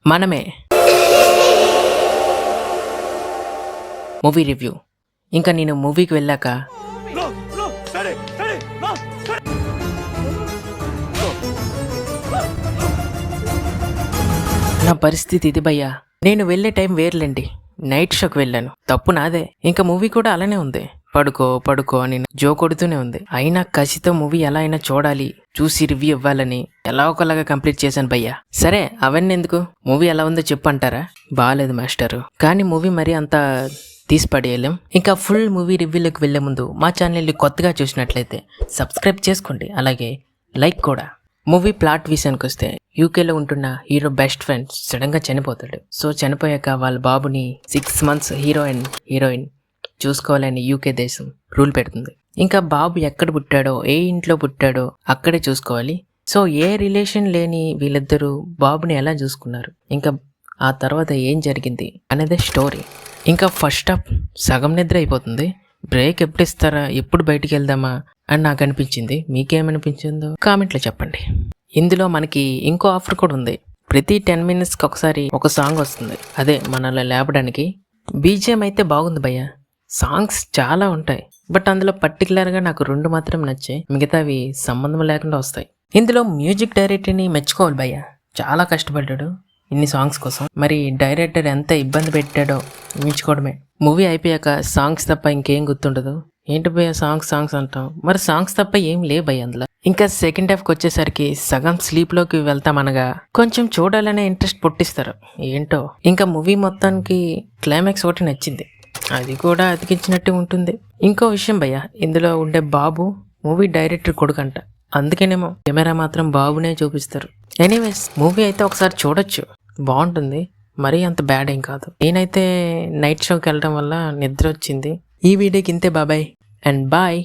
మనమే movie review. ఇంకా నేను మూవీకి వెళ్ళాక నా పరిస్థితి ఇది భయ్యా. నేను వెళ్ళే టైం వేర్లేండి, నైట్ షోకి వెళ్ళాను, తప్పు నాదే. ఇంకా మూవీ కూడా అలానే ఉంది, పడుకో పడుకో అని జో కొడుతూనే ఉంది. అయినా కసితో మూవీ ఎలా అయినా చూడాలి, చూసి రివ్యూ ఇవ్వాలని ఎలా ఒకలాగా కంప్లీట్ చేశాను భయ్యా. సరే అవన్నీ ఎందుకు, మూవీ ఎలా ఉందో చెప్పు అంటారా? బాగాలేదు మాస్టరు, కానీ మూవీ మరీ అంత తీసి పడేయలేం. ఇంకా ఫుల్ మూవీ రివ్యూలోకి వెళ్లే ముందు మా ఛానల్ని కొత్తగా చూసినట్లయితే సబ్స్క్రైబ్ చేసుకోండి, అలాగే లైక్ కూడా. మూవీ ప్లాట్ విషయానికి వస్తే, యూకేలో ఉంటున్న హీరో బెస్ట్ ఫ్రెండ్ సడన్గా చనిపోతాడు. సో చనిపోయాక వాళ్ళ బాబుని 6 months హీరోయిన్ చూసుకోవాలని యూకే దేశం రూల్ పెడుతుంది. ఇంకా బాబు ఎక్కడ పుట్టాడో, ఏ ఇంట్లో పుట్టాడో అక్కడే చూసుకోవాలి. సో ఏ రిలేషన్ లేని వీళ్ళిద్దరూ బాబుని ఎలా చూసుకున్నారు, ఇంకా ఆ తర్వాత ఏం జరిగింది అనేదే స్టోరీ. ఇంకా ఫస్ట్ హాఫ్ సగం నిద్ర అయిపోతుంది. బ్రేక్ ఎప్పుడు ఇస్తారా, ఎప్పుడు బయటికి వెళ్దామా అని నాకు అనిపించింది. మీకేమనిపించిందో కామెంట్లో చెప్పండి. ఇందులో మనకి ఇంకో ఆఫర్ కూడా ఉంది. ప్రతి 10 minutesకి ఒకసారి ఒక సాంగ్ వస్తుంది, అదే మనల్ని లేపడానికి. బీజిఎం అయితే బాగుంది భయ్య. సాంగ్స్ చాలా ఉంటాయి, బట్ అందులో పర్టికులర్గా నాకు 2 మాత్రం నచ్చాయి, మిగతావి సంబంధం లేకుండా వస్తాయి. ఇందులో మ్యూజిక్ డైరెక్టర్ని మెచ్చుకోవాలి భయ్య, చాలా కష్టపడ్డాడు ఇన్ని సాంగ్స్ కోసం. మరి డైరెక్టర్ ఎంత ఇబ్బంది పెట్టాడో మెచ్చుకోవడమే. మూవీ అయిపోయాక సాంగ్స్ తప్ప ఇంకేం గుర్తుండదు. ఏంటి భయ్య సాంగ్స్ అంటాం, మరి సాంగ్స్ తప్ప ఏం లేవు భయ్య అందులో. ఇంకా సెకండ్ హాఫ్కి వచ్చేసరికి సగం స్లీప్లోకి వెళ్తామనగా కొంచెం చూడాలనే ఇంట్రెస్ట్ పుట్టిస్తారు ఏంటో. ఇంకా మూవీ మొత్తానికి క్లైమాక్స్ ఒకటి నచ్చింది, అది కూడా అతికించినట్టు ఉంటుంది. ఇంకో విషయం భయ్య, ఇందులో ఉండే బాబు మూవీ డైరెక్టర్ కొడుకంట, అందుకేనేమో కెమెరా మాత్రం బాబునే చూపిస్తారు. ఎనీవేస్ మూవీ అయితే ఒకసారి చూడొచ్చు, బాగుంటుంది, మరీ అంత బ్యాడ్ ఏం కాదు. నేనైతే నైట్ షోకి వెళ్ళడం వల్ల నిద్ర వచ్చింది. ఈ వీడియోకి ఇంతే, బాబాయ్ అండ్ బాయ్.